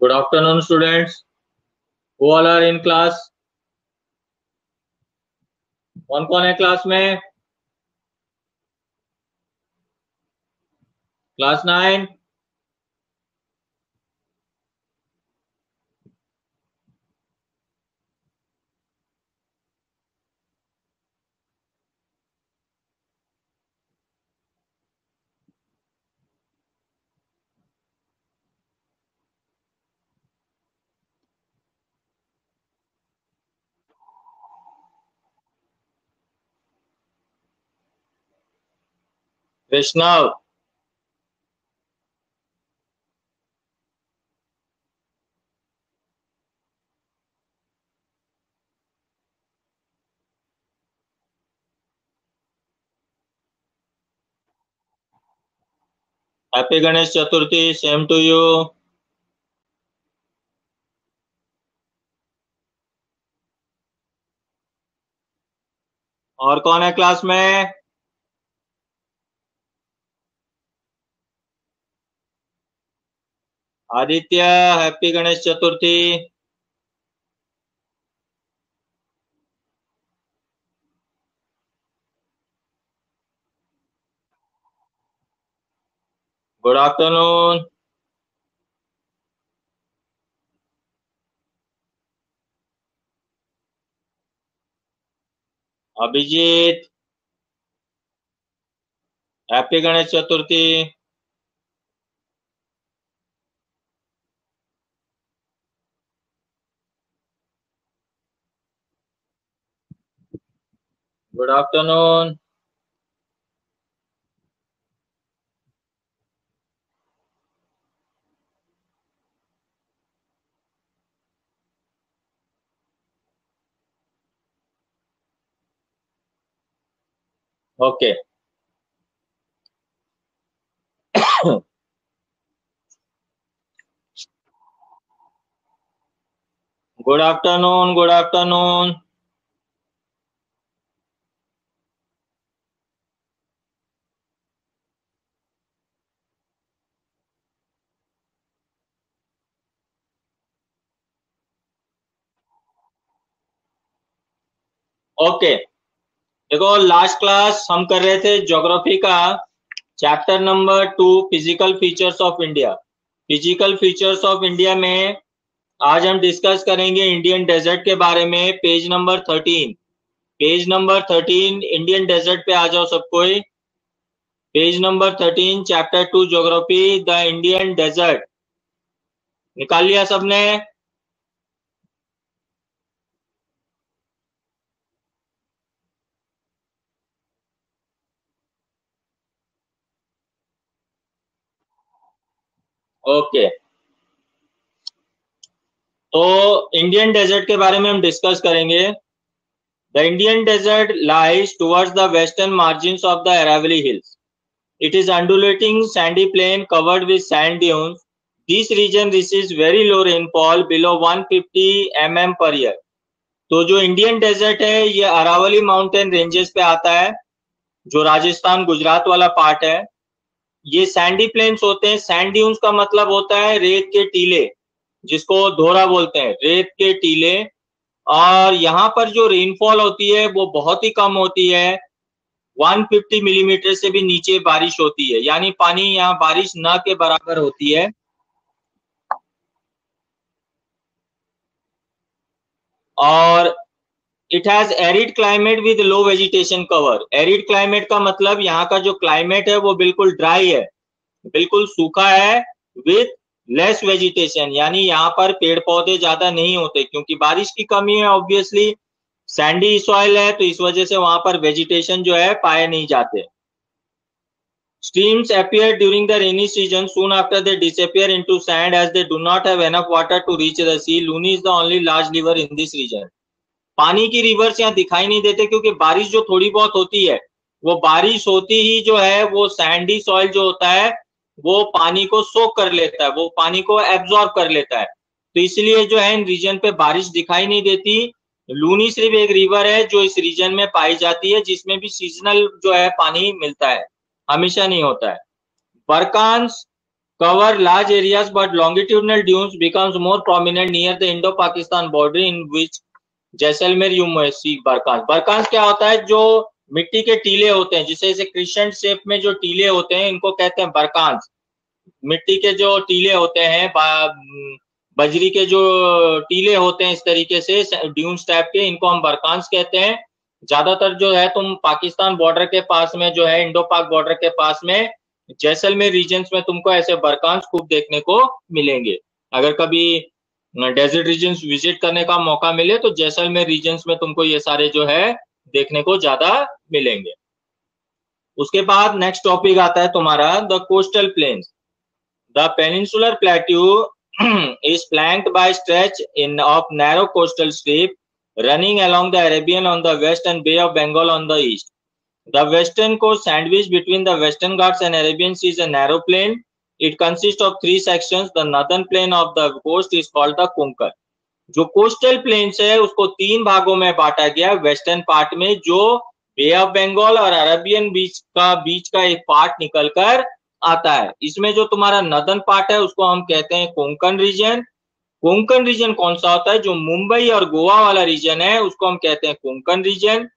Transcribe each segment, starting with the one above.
Good afternoon, students. Who all are in class? कौन कौन है क्लास में? Class 9. Vaishnav, happy Ganesh Chaturthi. Same to you. और कौन है क्लास में? Aditya, happy Ganesh Chaturthi. Good afternoon. Abhijeet, happy Ganesh Chaturthi. Good afternoon. Okay. Good afternoon. Good afternoon. Okay, देखो लास्ट क्लास हम कर रहे थे ज्योग्राफी का chapter number 2, physical features of India. Physical features of India में आज हम डिस्कस करेंगे इंडियन डेजर्ट के बारे में. Page number 13. Page number 13 Indian desert पे आ जाओ सब कोई. Page number 13 chapter 2 geography, the Indian desert. निकाल लिया सबने? ओके, तो इंडियन डेजर्ट के बारे में हम डिस्कस करेंगे. The Indian desert lies towards the western margins of the Aravalli hills. It is undulating sandy plain covered with sand dunes. This region receives very low rainfall below 150 mm per year. तो जो Indian desert है ये Aravalli mountain ranges पे आता है, जो राजस्थान गुजरात वाला part है. ये सैंडी प्लेन्स होते हैं. सैंड ड्यून्स का मतलब होता है रेत के टीले, जिसको धोरा बोलते हैं, रेत के टीले. और यहाँ पर जो रेनफॉल होती है वो बहुत ही कम होती है. 150 मिलीमीटर से भी नीचे बारिश होती है, यानी पानी यहाँ बारिश न के बराबर होती है. और it has arid climate with low vegetation cover. Arid climate का मतलब यहाँ का जो क्लाइमेट है वो बिल्कुल ड्राई है, बिल्कुल सूखा है. विद लेस वेजिटेशन, यानी यहाँ पर पेड़ पौधे ज्यादा नहीं होते क्योंकि बारिश की कमी है. ऑब्वियसली सैंडी सॉइल है तो इस वजह से वहां पर वेजिटेशन जो है पाए नहीं जाते. Streams appear during the rainy season. Soon after they disappear into sand as they do not have enough water to reach the sea. Luni is the only large river in this region. पानी की reverse यहाँ दिखाई नहीं देते क्योंकि बारिश जो थोड़ी बहुत होती है वो बारिश होती ही जो है वो सैंडी सॉइल जो होता है वो पानी को सोक कर लेता है, वो पानी को एब्जॉर्ब कर लेता है. तो इसलिए जो है इन रीजन पे बारिश दिखाई नहीं देती. लूनी सिर्फ एक रिवर है जो इस रीजन में पाई जाती है, जिसमें भी सीजनल जो है पानी मिलता है, हमेशा नहीं होता है. बरकांस cover large areas, but longitudinal dunes becomes more prominent near the Indo-Pakistan border, in which Jaisalmer you see बरकांस. बरकांस क्या होता है? जो मिट्टी के टीले होते हैं, जिसे ऐसे क्रिस्टेंट शेप में जो टीले होते हैं, इनको कहते हैं बरकांस. मिट्टी के जो टीले होते हैं, बजरी के जो टीले होते हैं इस तरीके से ड्यून्स टाइप के, इनको हम बरकांस कहते हैं. ज्यादातर जो है तुम पाकिस्तान बॉर्डर के पास में जो है, इंडो पाक बॉर्डर के पास में जैसलमेर रीजन्स में तुमको ऐसे बरकांस खूब देखने को मिलेंगे. अगर कभी डेजर्ट रीजन्स विजिट करने का मौका मिले तो जैसलमेर रीजन्स में तुमको ये सारे जो है देखने को ज्यादा मिलेंगे. उसके बाद नेक्स्ट टॉपिक आता है तुम्हारा the coastal planes. The peninsular plateau is flanked by stretch of narrow coastal strip running along the Arabian on the west and Bay of Bengal on the east. The western coast, sandwiched between the Western Ghats and Arabian Sea, is a narrow plain. It consists of 3 sections. The northern plain of the coast is called the Konkan. जो coastal planes है उसको 3 भागों में बांटा गया. Western part में जो बे of Bengal और अरेबियन बीच का एक पार्ट निकलकर आता है. इसमें जो तुम्हारा नदर्न पार्ट है उसको हम कहते हैं कोंकण रीजन. कोंकण रीजन कौन सा होता है? जो मुंबई और गोवा वाला रीजन है उसको हम कहते हैं Konkan region.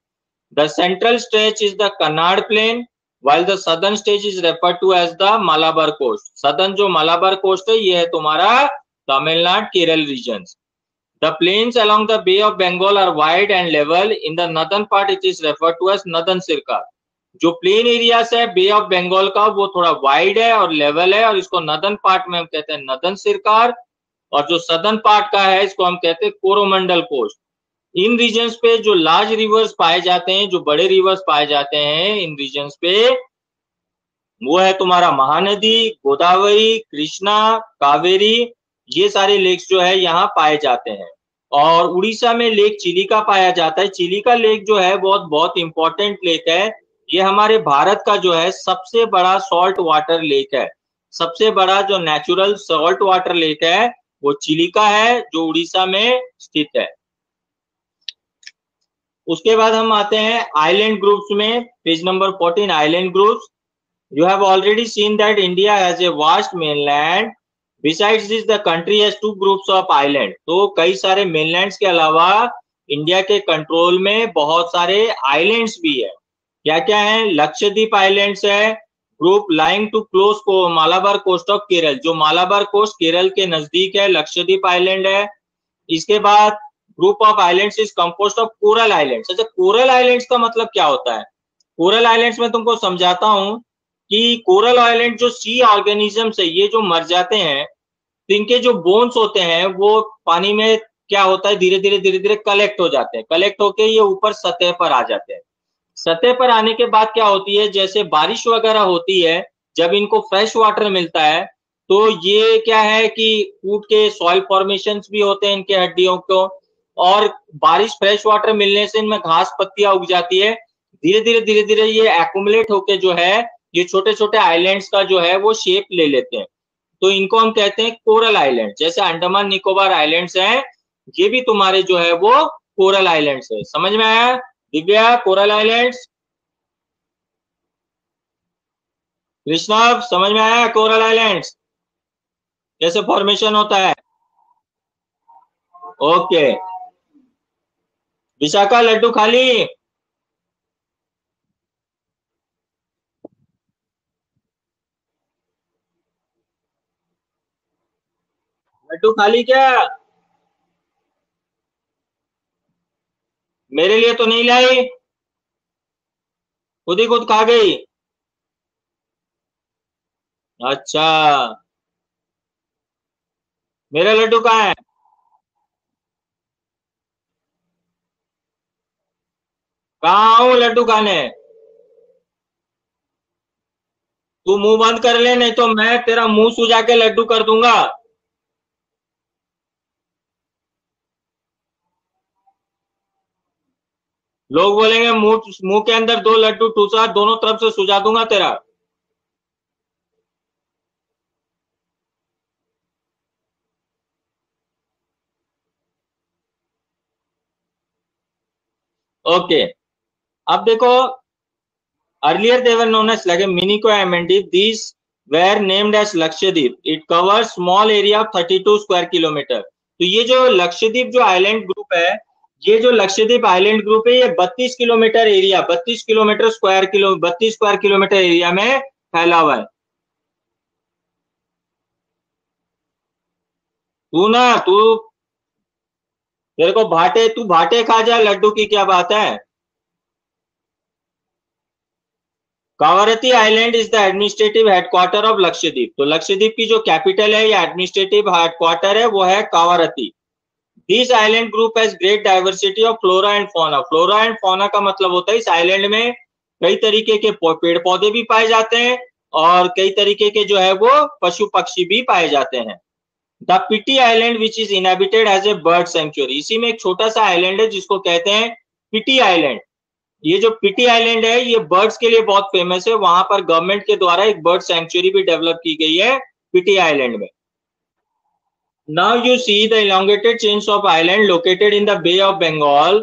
The central stretch is the Kannad plain, while the southern stage is referred to as the Malabar coast. southern जो मलाबार कोस्ट है ये है तुम्हारा Tamil Nadu Kerala regions. The plains along the Bay of Bengal are wide and level. In the northern part it is referred to as northern Sircar. जो plain areas है बे of Bengal का वो थोड़ा वाइड है और लेवल है, और इसको नदर्न पार्ट में हम कहते हैं नदर्न सिरकार, और जो सदर्न पार्ट का है इसको हम कहते हैं कोरोमंडल कोस्ट. इन रीजन्स पे जो लार्ज रिवर्स पाए जाते हैं, जो बड़े रिवर्स पाए जाते हैं इन रीजन्स पे, वो है तुम्हारा महानदी, गोदावरी, कृष्णा, कावेरी. ये सारे लेक्स जो है यहाँ पाए जाते हैं. और उड़ीसा में लेक चिलिका पाया जाता है. चिलिका लेक जो है बहुत इंपॉर्टेंट लेक है. ये हमारे भारत का जो है सबसे बड़ा सॉल्ट वाटर लेक है. सबसे बड़ा जो नेचुरल सॉल्ट वाटर लेक है वो चिलिका है, जो उड़ीसा में स्थित है. उसके बाद हम आते हैं आइलैंड ग्रुप्स में. Page number 14, island groups. You have already seen that India has a vast mainland. Besides this, the country has 2 groups of islands. तो कई सारे mainlands के अलावा इंडिया के कंट्रोल में बहुत सारे आइलैंड्स भी है. क्या क्या है? लक्षद्वीप आइलैंड्स है, ग्रुप लाइंग टू क्लोज को मालाबार कोस्ट ऑफ केरल. जो मालाबार कोस्ट केरल के नजदीक है, लक्षद्वीप आइलैंड है. इसके बाद group of islands is composed of coral islands. अच्छा, कोरल आइलैंड्स का मतलब क्या होता है? कोरल आइलैंड्स में तुमको समझाता हूं कि कोरल आइलैंड जो सी ऑर्गेनिजम्स है, ये जो मर जाते हैं तो इनके जो बोन्स होते हैं वो पानी में क्या होता है, धीरे धीरे कलेक्ट हो जाते हैं. कलेक्ट होके ये ऊपर सतह पर आ जाते हैं. सतह पर आने के बाद क्या होती है, जैसे बारिश वगैरह होती है, जब इनको फ्रेश वाटर मिलता है तो ये क्या है कि फूट के सॉइल फॉर्मेशंस भी होते हैं इनके हड्डियों को, और बारिश फ्रेश वाटर मिलने से इनमें घास पत्तियां उग जाती है. धीरे धीरे ये एक्युमुलेट होके जो है ये छोटे छोटे आइलैंड्स का जो है वो शेप ले लेते हैं. तो इनको हम कहते हैं कोरल आइलैंड. जैसे अंडमान निकोबार आइलैंड्स हैं, ये भी तुम्हारे जो है वो कोरल आइलैंड्स है. समझ में आया दिव्या? Coral islands. कृष्णा समझ में आया कोरल आइलैंड्स कैसे फॉर्मेशन होता है? ओके. विशाखा लड्डू खाली? लड्डू खाली क्या? मेरे लिए तो नहीं लाई, खुद ही खुद खा गई. अच्छा, मेरा लड्डू कहाँ है? कहाँ आऊं लड्डू खाने? तू मुंह बंद कर ले, नहीं तो मैं तेरा मुंह सुजा के लड्डू कर दूंगा. लोग बोलेंगे मुंह मुंह के अंदर 2 लड्डू ठूसा, दोनों तरफ से सुझा दूंगा तेरा. ओके. अब देखो, earlier they were known as like a mini MND. These were named as Lakshadweep. It covers small area of 32 square kilometer. तो ये जो लक्षद्वीप जो आइलैंड ग्रुप है, ये जो लक्षद्वीप आइलैंड ग्रुप है, ये 32 kilometre area, 32 square kilometre area में फैला हुआ है। तेरे को तू भाटे खा जाए लड्डू की क्या बात है। Kavaratti island is the administrative headquarter of Lakshadweep. तो लक्षद्वीप की जो कैपिटल है या एडमिनिस्ट्रेटिव हेडक्वार्टर है वो है Kavaratti. This island group has great diversity of flora and fauna. Flora and fauna का मतलब होता है इस आइलैंड में कई तरीके के पेड़ पौधे भी पाए जाते हैं और कई तरीके के जो है वो पशु पक्षी भी पाए जाते हैं। The Pitti island which is inhabited as a bird sanctuary. इसी में एक छोटा सा आइलैंड है जिसको कहते हैं पिटी आइलैंड। ये जो पिटी आइलैंड है ये बर्ड्स के लिए बहुत फेमस है। वहां पर गवर्नमेंट के द्वारा एक बर्ड सेंचुरी भी डेवलप की गई है पिटी आइलैंड में। Now you see the elongated chains of island located in the Bay of Bengal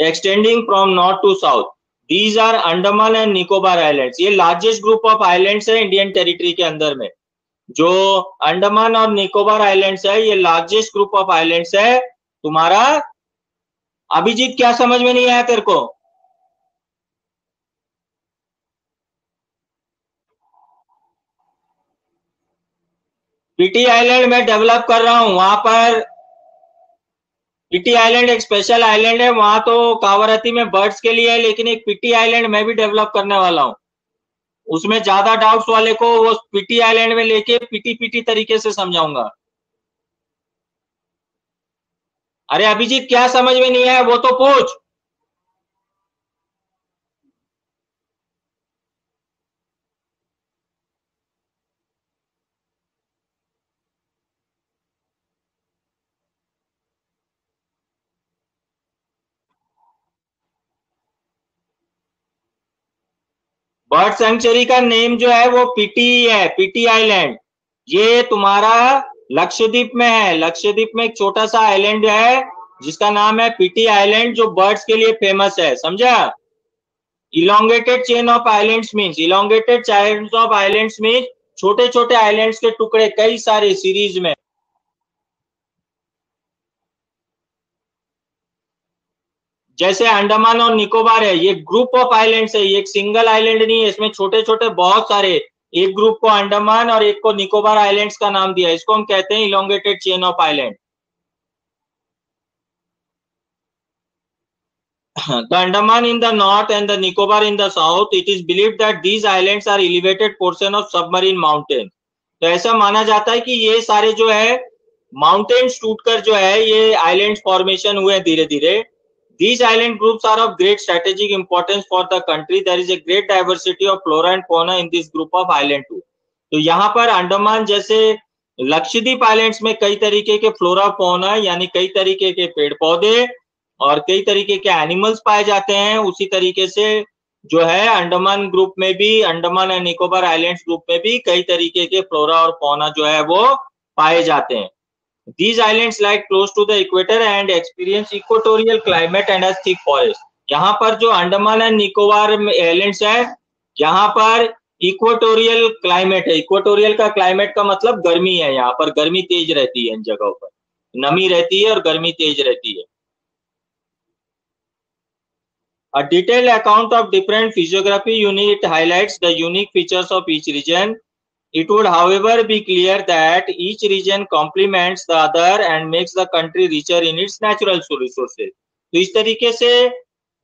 extending from north to south. These are Andaman and Nicobar Islands. ये लार्जेस्ट ग्रुप ऑफ आइलैंड्स है Indian territory के अंदर में। जो अंडमान और Nicobar islands है ये largest group of islands है। तुम्हारा अभिजीत क्या समझ में नहीं आया तेरे को? पिटी आइलैंड में डेवलप कर रहा हूं। वहां पर पिटी आइलैंड एक स्पेशल आइलैंड है। वहां तो कावारती में बर्ड्स के लिए है, लेकिन एक पिटी आइलैंड मैं भी डेवलप करने वाला हूं। उसमें ज्यादा डाउट्स वाले को वो पिटी आइलैंड में लेके पिटी तरीके से समझाऊंगा। अरे अभिजीत क्या समझ में नहीं आया वो तो पूछ। बर्ड सेंचुरी का नेम जो है वो पिटी है, पिटी आइलैंड। ये तुम्हारा लक्षद्वीप में है। लक्षद्वीप में एक छोटा सा आइलैंड है जिसका नाम है पिटी आइलैंड, जो बर्ड्स के लिए फेमस है, समझा? Elongated chain of islands means, elongated chain of islands means छोटे छोटे आइलैंड्स के टुकड़े कई सारे सीरीज में। जैसे अंडमान और निकोबार है, ये ग्रुप ऑफ आइलैंड्स है, ये एक सिंगल आइलैंड नहीं है। इसमें छोटे छोटे बहुत सारे, एक ग्रुप को अंडमान और एक को निकोबार आइलैंड्स का नाम दिया। इसको हम कहते हैं elongated chain of island. The Andaman in the north and the Nicobar in the south, it is believed that these islands are elevated portion of submarine mountain. तो ऐसा माना जाता है कि ये सारे जो है माउंटेन्स टूटकर जो है ये आइलैंड फॉर्मेशन हुए धीरे धीरे। These island groups are of great strategic importance for the country. There is a great diversity of flora and fauna in this group of island too. तो यहाँ पर अंडमान जैसे लक्षद्वीप आइलैंड्स में कई तरीके के फ्लोरा फौना यानी कई तरीके के पेड़ पौधे और कई तरीके के एनिमल्स पाए जाते हैं। उसी तरीके से जो है अंडमान ग्रुप में भी, Andaman and Nicobar islands group में भी कई तरीके के फ्लोरा और फौना जो है वो पाए जाते हैं। These islands lie close to the equator and experience equatorial climate and has thick forest. यहाँ पर जो अंडमान एंड निकोबार आइलैंड्स है, यहाँ पर इक्वेटोरियल क्लाइमेट है। इक्वेटोरियल का क्लाइमेट का मतलब गर्मी है। यहाँ पर गर्मी तेज रहती है, इन जगहों पर नमी रहती है और गर्मी तेज रहती है। A detailed account of different physiography unit highlights the unique features of each region. It would, however, be clear that each region complements the other and makes the country richer in its natural resources. तो इस तरीके से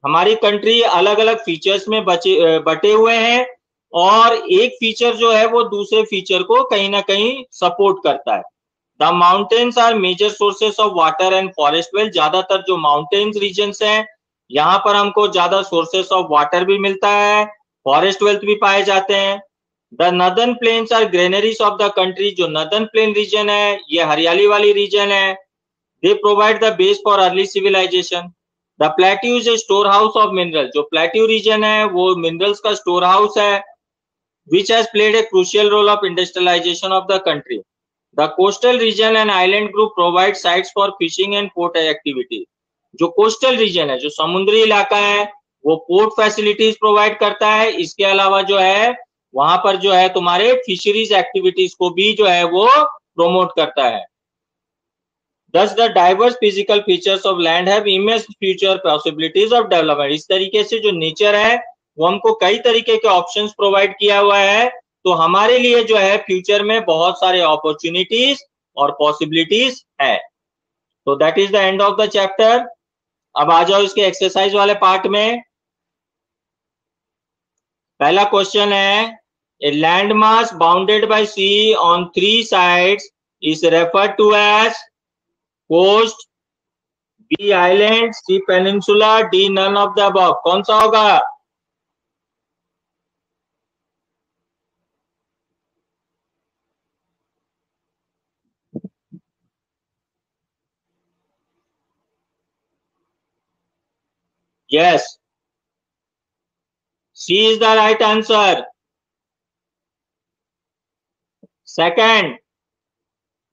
हमारी country अलग अलग features में बटे हुए हैं और एक फीचर जो है वो दूसरे फीचर को कहीं ना कहीं सपोर्ट करता है। The mountains are major sources of water and forest wealth. ज्यादातर जो माउंटेन्स रीजन्स हैं यहाँ पर हमको ज्यादा सोर्सेस ऑफ वाटर भी मिलता है, फॉरेस्ट वेल्थ भी पाए जाते हैं। The northern plains are granaries of the country. जो नदर्न प्लेन रीजन है ये हरियाली वाली रीजन है। They provide the base for early civilisation. The plateau is a store house of mineral. जो प्लेट्यू रीजन है वो मिनरल्स का स्टोर हाउस है, which has played a crucial role of industrialisation of the country. The coastal region and island group provide sites for fishing and port activity. जो coastal region है, जो समुद्री इलाका है, वो पोर्ट फैसिलिटीज प्रोवाइड करता है। इसके अलावा जो है वहां पर जो है तुम्हारे फिशरीज एक्टिविटीज को भी जो है वो प्रोमोट करता है। Thus, the diverse physical features of land have immense future possibilities of development. इस तरीके से जो नेचर है वो हमको कई तरीके के ऑप्शंस प्रोवाइड किया हुआ है, तो हमारे लिए जो है फ्यूचर में बहुत सारे अपॉर्चुनिटीज और पॉसिबिलिटीज है। तो that is the end of the chapter. अब आ जाओ इसके एक्सरसाइज वाले पार्ट में। पहला क्वेश्चन है, a land mass bounded by sea on 3 sides is referred to as coast, b island, c peninsula, d none of the above. कौन सा होगा? Yes, c is the right answer. Second,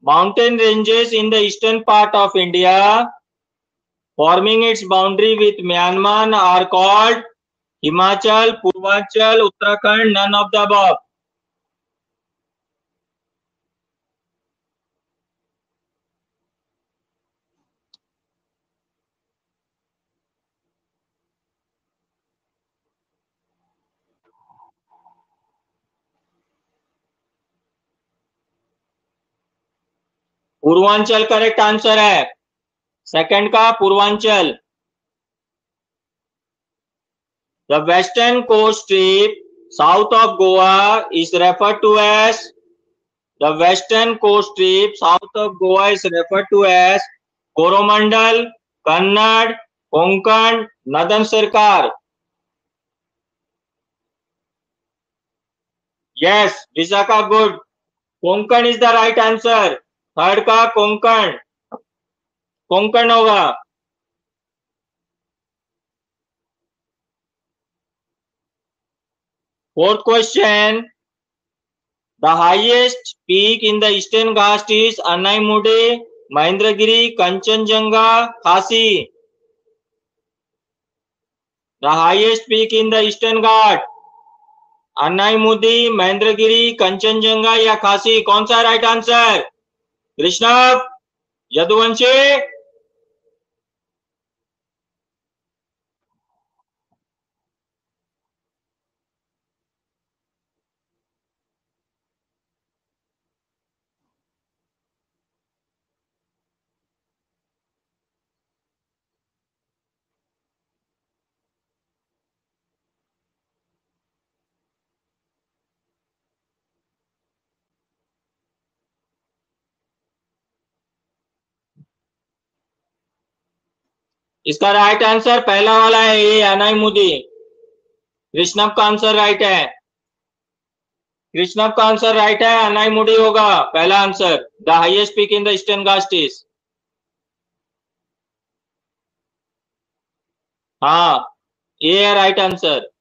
mountain ranges in the eastern part of India forming its boundary with Myanmar are called Himachal, Purvanchal, Uttarakhand, none of the above. Purvanchal correct answer है, second का Purvanchal. The western coast strip south of Goa is referred to as the western coast strip south of Goa is referred to as Coromandel, Kannad, Konkan, Nadan Sarkar. Yes, Visakha good. Konkan is the right answer. Third का कोंकण, कोंकण होगा। Fourth question, the highest peak in the Eastern Ghat is Anamudi, Mahendragiri, Kanchenjunga, Khasi. The highest peak in the Eastern Ghat, Anamudi, Mahendragiri, Kanchenjunga या खासी। कौन सा right answer? कृष्णव, Yaduvanshi. इसका right answer पहला वाला है, ये अन्नाईमुदी। कृष्णव का आंसर राइट है, कृष्णव का आंसर राइट है, अन्नाईमुडी होगा पहला answer. The highest peak in the Eastern Ghat is, हाँ ये है राइट आंसर।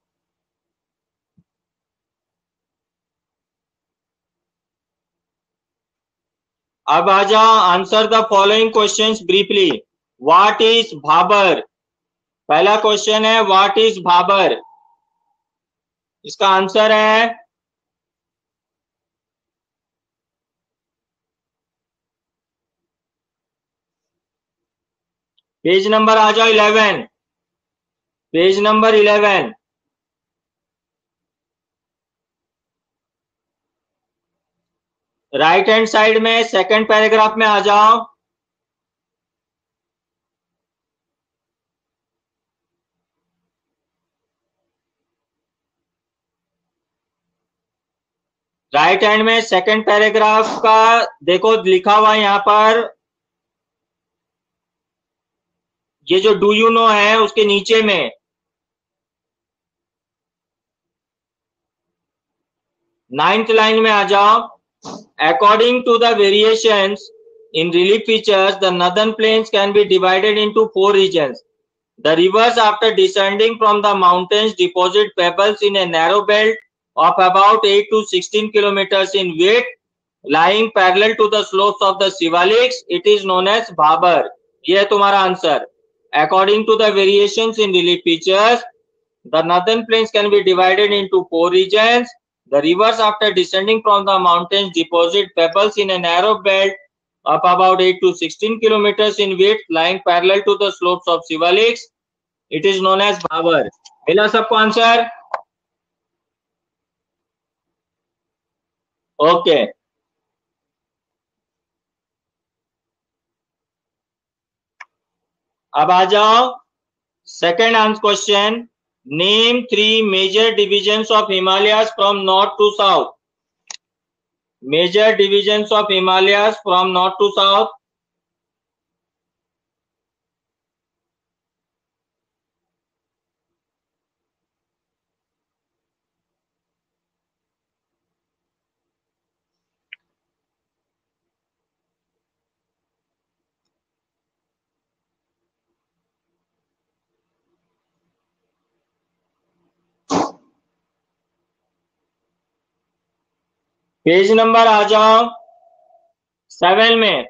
अब आ जाओ, answer the following questions briefly. What is Bhabar? पहला क्वेश्चन है व्हाट इज भाबर। इसका आंसर है पेज नंबर आ जाओ 11, page number 11। Right hand side में सेकंड पैराग्राफ में आ जाओ। राइट हैंड में सेकंड पैराग्राफ का देखो लिखा हुआ है यहाँ पर, ये जो डू यू नो है उसके नीचे में 9th लाइन में आ जाओ। According to the variations in relief features, the northern plains can be divided into 4 regions. The rivers, after descending from the mountains, deposit pebbles in a narrow belt of about 8 to 16 kilometers in width, lying parallel to the slopes of the Shivaliks. It is known as Bhabar. ये है तुम्हारा answer. According to the variations in relief features, the northern plains can be divided into 4 regions. The rivers, after descending from the mountains, deposit pebbles in a narrow belt of about 8 to 16 kilometers in width, lying parallel to the slopes of Shivaliks. It is known as Bhavar. मिला सबको answer? Okay, अब आ जाओ second answer question. Name 3 major divisions of Himalayas from north to south. Major divisions of Himalayas from north to south. Page number आ जाओ 7 में.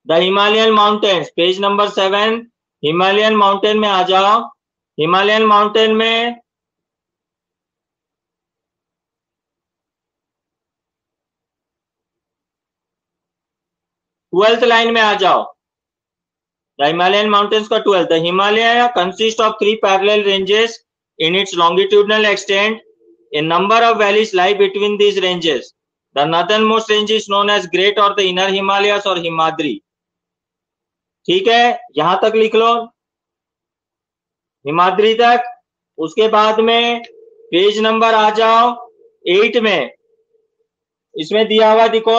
The Himalayan mountains, page number 7. Himalayan mountain में आ जाओ. हिमालयन माउंटेन में 12th लाइन में आ जाओ. द हिमालयन माउंटेन्स का 12th. The Himalaya consist of 3 parallel ranges in its longitudinal extent. A number of valleys lie between these ranges. The northernmost range is known as Great or the Inner Himalayas or Himadri. ठीक है, यहां तक लिख लो, हिमाद्री तक. उसके बाद में page number आ जाओ 8 में. इसमें दिया हुआ देखो,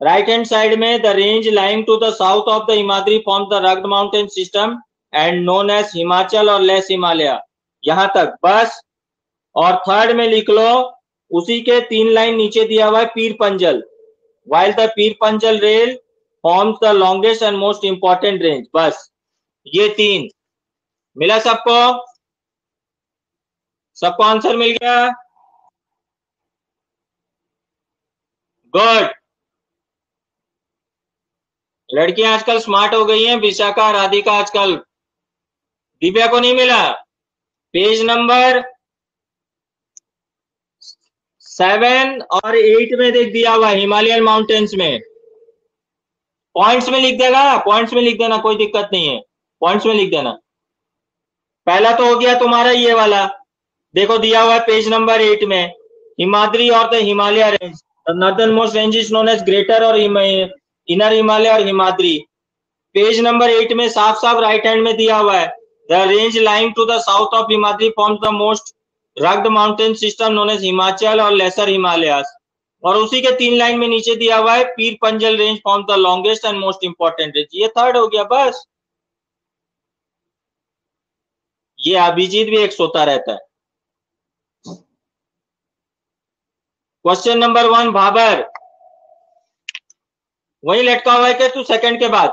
राइट हैंड साइड में, the range lying to the south of the Himadri form the rugged mountain system and known as Himachal or less Himalaya. यहां तक बस. और थर्ड में लिख लो, उसी के 3 लाइन नीचे दिया हुआ है पीर Panjal. While the Pir Panjal rail forms the longest and most important range. बस ये 3 मिला सबको? सबको आंसर मिल गया? गुड. लड़कियां आजकल स्मार्ट हो गई हैं. विशाखा, राधिका आजकल. दिव्या को नहीं मिला? पेज नंबर 7 और 8 में देख दिया हुआ हिमालयन माउंटेन्स में. पॉइंट्स में लिख देगा, पॉइंट्स में लिख देना, कोई दिक्कत नहीं है, पॉइंट्स में लिख देना. पहला तो हो गया तुम्हारा ये वाला, देखो दिया हुआ है पेज नंबर 8 में, हिमाद्री और the Himalaya range. The northernmost range is known as greater or inner Himalaya or Himadri. Page number 8 में साफ साफ राइट हैंड में दिया हुआ है, the range lying to the south of Himadri forms the most rugged mountain system known as Himachal or lesser Himalayas. और उसी के 3 लाइन में नीचे दिया हुआ है पीर Panjal range forms the longest and most important range. ये थर्ड हो गया. बस ये अभिजीत भी एक सोता रहता है. क्वेश्चन नंबर 1 भाबर वही लटका हुआ है क्या तू सेकंड के बाद?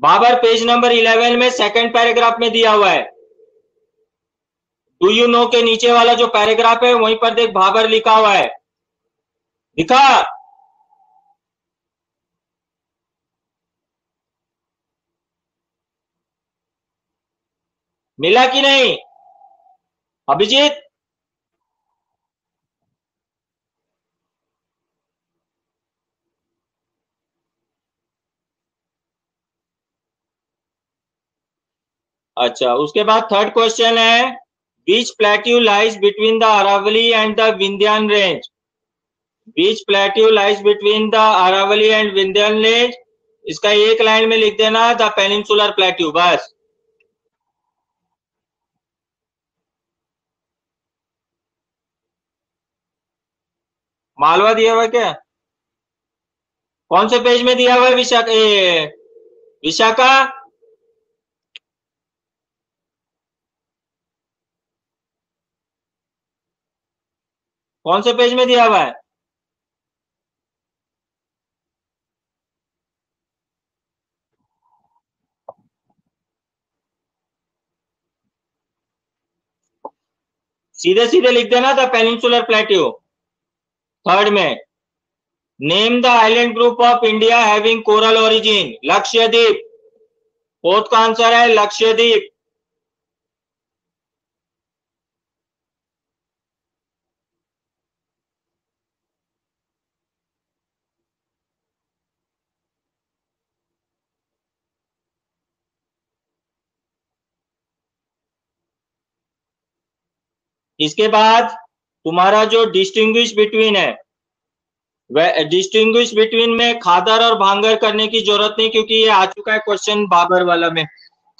भाबर पेज नंबर 11 में सेकंड पैराग्राफ में दिया हुआ है. डू यू नो के नीचे वाला जो पैराग्राफ है वहीं पर देख भाबर लिखा हुआ है. दिखा? मिला कि नहीं अभिजीत? अच्छा, उसके बाद थर्ड क्वेश्चन है, which plateau lies between the Aravali and the Vindhyan range. Which plateau lies between the Aravali and Vindhyan range. इसका एक लाइन में लिख देना द पेनिनसुलर प्लेट्यू. बस मालवा दिया हुआ क्या? कौन से पेज में दिया हुआ है विशाखा? विशाखा कौन से पेज में दिया हुआ है? सीधे सीधे लिख देना द पेनिनसुलर प्लेट्यू. थर्ड में, name the island group of India having coral origin. Lakshadweep. Fourth का आंसर है लक्षद्वीप. इसके बाद तुम्हारा जो डिस्टिंग्विश बिटवीन है, डिस्टिंग्विश बिटवीन में खादर और भांगर करने की जरूरत नहीं, क्योंकि ये आ चुका है क्वेश्चन बाबर वाला में।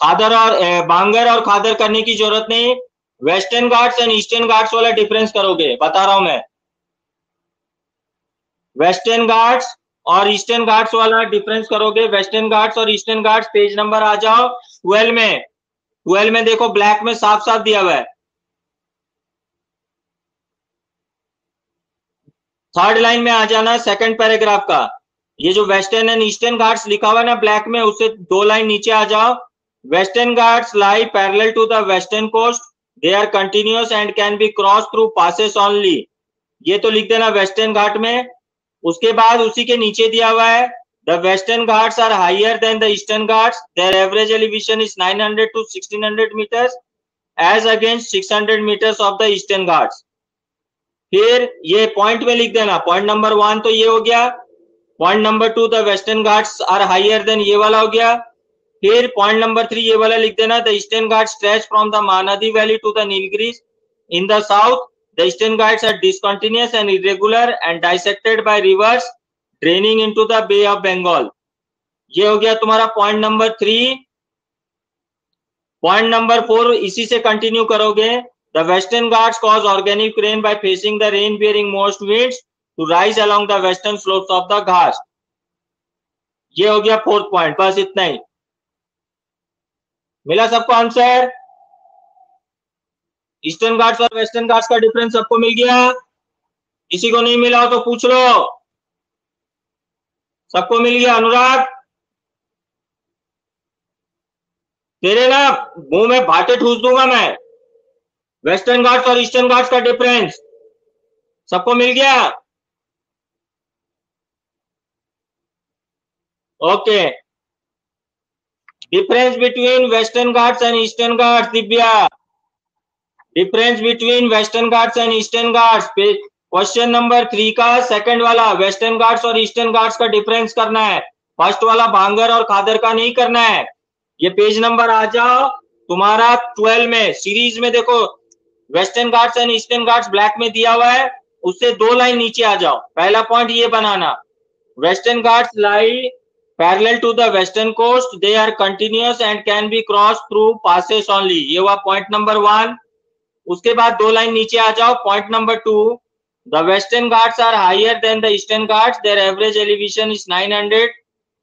खादर और भांगर और खादर करने की जरूरत नहीं। Western Ghats and eastern Ghats वाला डिफरेंस करोगे, बता रहा हूं मैं। वेस्टर्न घाट्स और ईस्टर्न घाट्स वाला डिफरेंस करोगे। वेस्टर्न घाट्स और ईस्टर्न घाट्स, पेज नंबर आ जाओ 12 में। 12 में देखो ब्लैक में साफ साफ दिया हुआ है। थर्ड लाइन में आ जाना, सेकंड पैराग्राफ का। ये जो वेस्टर्न एंड ईस्टर्न घाट्स लिखा हुआ है ना ब्लैक में, उससे 2 लाइन नीचे आ जाओ। Western Ghats lie parallel to the western coast, they are continuous and can be cross through passes only. ये तो लिख देना वेस्टर्न घाट में। उसके बाद उसी के नीचे दिया हुआ है, the Western Ghats are higher than the Eastern Ghats, their average elevation is 900 to 1600 metres as against 600 metres of the Eastern Ghats. फिर ये पॉइंट में लिख देना, पॉइंट नंबर 1 तो ये हो गया। Point number 2 the Western Ghats are higher than, ये वाला हो गया। फिर पॉइंट नंबर 3 ये वाला लिख देना, the Eastern Ghats stretch from the Mahanadi valley to the Nilgiris in the south, the Eastern Ghats are discontinuous and irregular and dissected by rivers draining into the Bay of Bengal. ये हो गया तुम्हारा पॉइंट नंबर 3। पॉइंट नंबर 4 इसी से कंटिन्यू करोगे। The Western Ghats cause organic rain by facing the rain-bearing most winds to rise along the western slopes of the Ghats. ये हो गया 4th पॉइंट। बस इतना ही मिला सबको आंसर। ईस्टर्न घाट्स और वेस्टर्न घाट्स का डिफरेंस सबको मिल गया? किसी को नहीं मिला हो तो पूछ लो। सबको मिल गया? अनुराग, तेरे ना मुंह में भाटे ठूस दूंगा मैं। वेस्टर्न घाट्स और ईस्टर्न घाट्स का डिफरेंस सबको मिल गया? Okay. Difference between western Ghats and eastern Ghats, Divya. Difference between western Ghats and eastern Ghats, question number 3 का सेकंड वाला, वेस्टर्न घाट्स और ईस्टर्न घाट्स का डिफरेंस करना है। फर्स्ट वाला भांगर और खादर का नहीं करना है। ये पेज नंबर आ जाओ तुम्हारा 12 में। सीरीज में देखो western Ghats and eastern Ghats black में दिया हुआ है, उससे 2 लाइन नीचे आ जाओ। पहला पॉइंट ये बनाना, Western Ghats lie parallel to the western coast, they are continuous and can be cross through passes only. ये हुआ पॉइंट नंबर 1। उसके बाद 2 लाइन नीचे आ जाओ, point number 2, the Western Ghats are higher than the Eastern Ghats, their average elevation is 900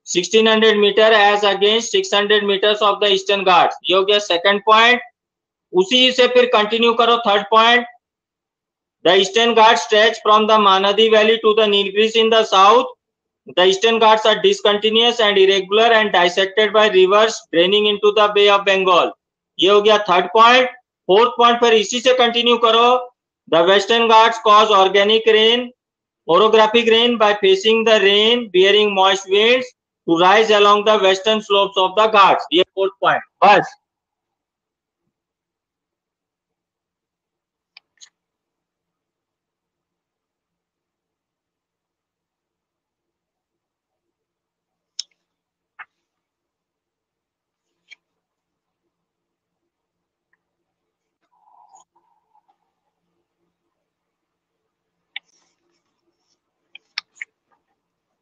1600 metre as against 600 metres of the Eastern Ghats. ये हो गया सेकंड पॉइंट। उसी से फिर कंटिन्यू करो third point, the Eastern Ghats stretch from the Mahanadi valley to the Nilgiris in the south, the Eastern Ghats are discontinuous and irregular and dissected by rivers draining into the Bay of Bengal. ये हो गया third point. Fourth point पर इसी से continue करो, the Western Ghats cause organic rain orographic rain by facing the rain bearing moist winds to rise along the western slopes of the ghats। ये fourth point. बस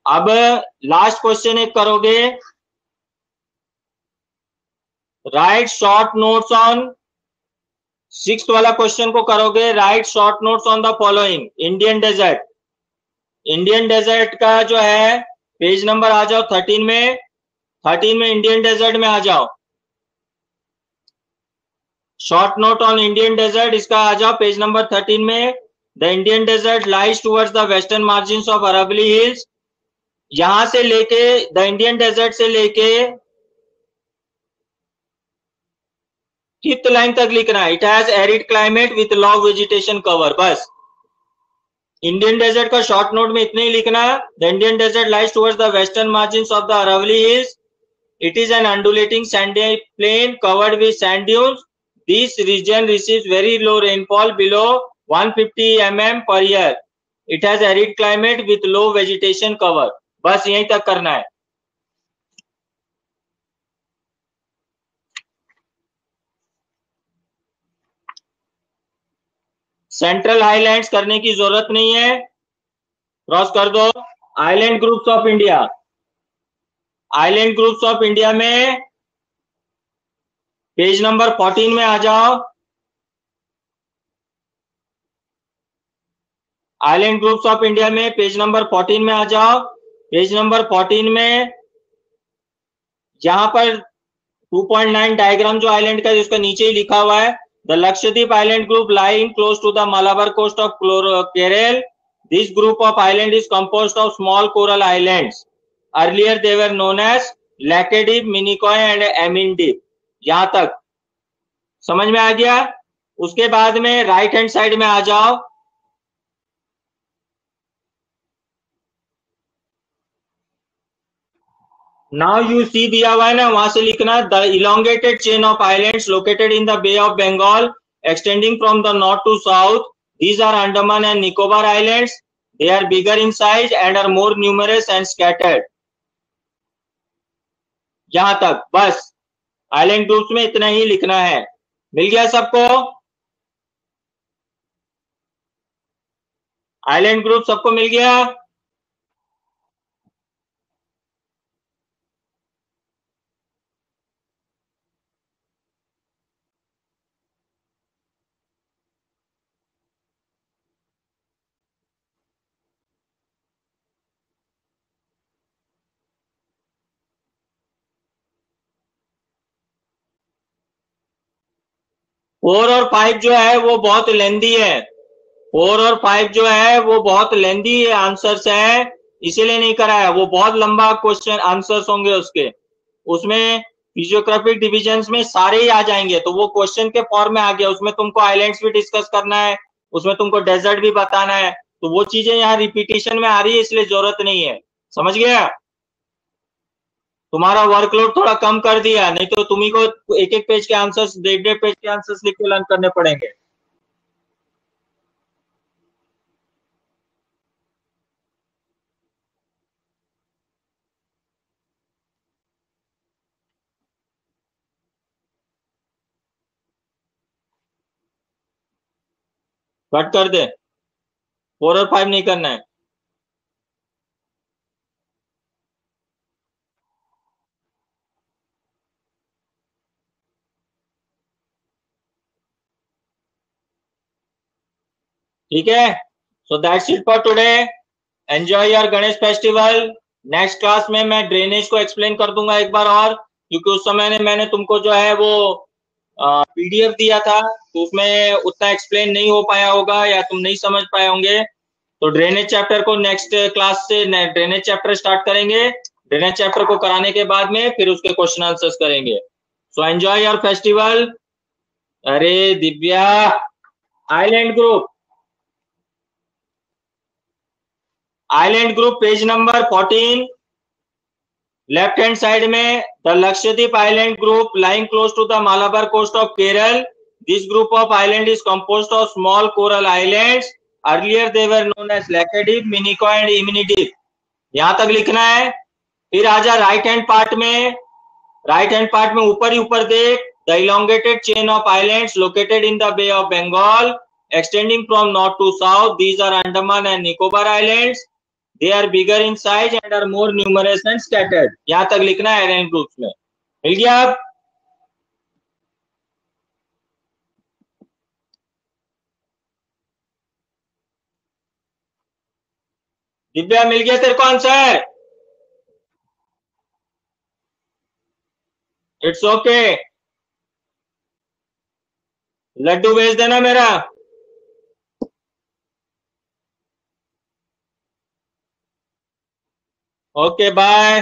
अब लास्ट क्वेश्चन एक करोगे, write short notes on, 6th वाला question को करोगे, write short notes on the following. Indian desert, Indian desert का जो है पेज नंबर आ जाओ 13 में। 13 में इंडियन डेजर्ट में आ जाओ, short note on Indian desert, इसका आ जाओ पेज नंबर 13 में। The Indian desert lies towards the western margin of Aravalli Hills. यहां से लेके द इंडियन डेजर्ट से लेके 5th लाइन तक लिखना है, it has arid climate with low vegetation cover. बस इंडियन डेजर्ट का शॉर्ट नोट में इतने ही लिखना, the Indian desert lies towards the western margin of the Aravalli Hills, it is an undulating sandy plain covered with sand dunes, this region receives very low rainfall below 150 mm per year, it has arid climate with low vegetation cover। बस यहीं तक करना है। Central islands करने की जरूरत नहीं है, क्रॉस कर दो। Island groups of India, island groups of India में पेज नंबर 14 में आ जाओ। आइलैंड ग्रुप्स ऑफ इंडिया में पेज नंबर 14 में आ जाओ। पेज नंबर 14 में यहां पर 2.9 डायग्राम जो आइलैंड का, उसका नीचे ही लिखा हुआ है, the Lakshadweep island group lying close to the Malabar coast of Kerala. This group of island is composed of small coral islands. Earlier they were known as Laccadive, Minicoy and Amindivi. यहां तक समझ में आ गया? उसके बाद में राइट हैंड साइड में आ जाओ। नाउ यू सी दिया हुआ है ना, वहां से लिखना the elongated chain of islands located in the Bay of Bengal extending from the north to south. These are Andaman and Nicobar Islands. They are bigger in size and are more numerous and scattered. यहां तक बस island groups में इतना ही लिखना है। मिल गया सबको? Island group सबको मिल गया? फोर और फाइव जो है वो बहुत लेंदी है। 4 और 5 जो है वो बहुत लेंदी आंसर्स है, इसीलिए नहीं करा है। वो बहुत लंबा क्वेश्चन आंसर्स होंगे उसके, उसमें फिजियोग्राफिक डिविजन्स में सारे ही आ जाएंगे। तो वो क्वेश्चन के फॉर्म में आ गया, उसमें तुमको आइलैंड्स भी डिस्कस करना है, उसमें तुमको डेजर्ट भी बताना है। तो वो चीजें यहाँ रिपीटिशन में आ रही है, इसलिए जरूरत नहीं है। समझ गया? तुम्हारा वर्कलोड थोड़ा कम कर दिया, नहीं तो तुम्ही को एक एक पेज के आंसर्स, 1.5 पेज के आंसर्स लिख के लर्न करने पड़ेंगे। कट कर दे, 4 और 5 नहीं करना है। ठीक है, so that's it for today. Enjoy your Ganesh festival. Next class में मैं ड्रेनेज को एक्सप्लेन कर दूंगा एक बार और, क्योंकि उस समय ने मैंने तुमको जो है वो पीडीएफ दिया था, तो उसमें उतना एक्सप्लेन नहीं हो पाया होगा या तुम नहीं समझ पाए होंगे। तो ड्रेनेज चैप्टर को नेक्स्ट क्लास से ड्रेनेज चैप्टर स्टार्ट करेंगे। ड्रेनेज चैप्टर को कराने के बाद में फिर उसके क्वेश्चन आंसर्स करेंगे। So enjoy your festival. अरे Divya, island group, island group page number 14, left hand side में the Lakshadweep island group lying close to the Malabar coast of Kerala. This group of island is composed of small coral islands. Earlier they were known as Laccadive, Minicoy and Amindivi. यहां तक लिखना है। फिर आजा right hand part में, right hand part में ऊपर ही ऊपर देख, the elongated chain of islands located in the Bay of Bengal extending from north to south. These are Andaman and Nicobar Islands. They are bigger in size and are more numerous and scattered. यहां तक लिखना है island groups में। मिल गया अब? दिव्या मिल गया तेरे को आंसर? It's okay. लड्डू भेज देना मेरा। Okay bye.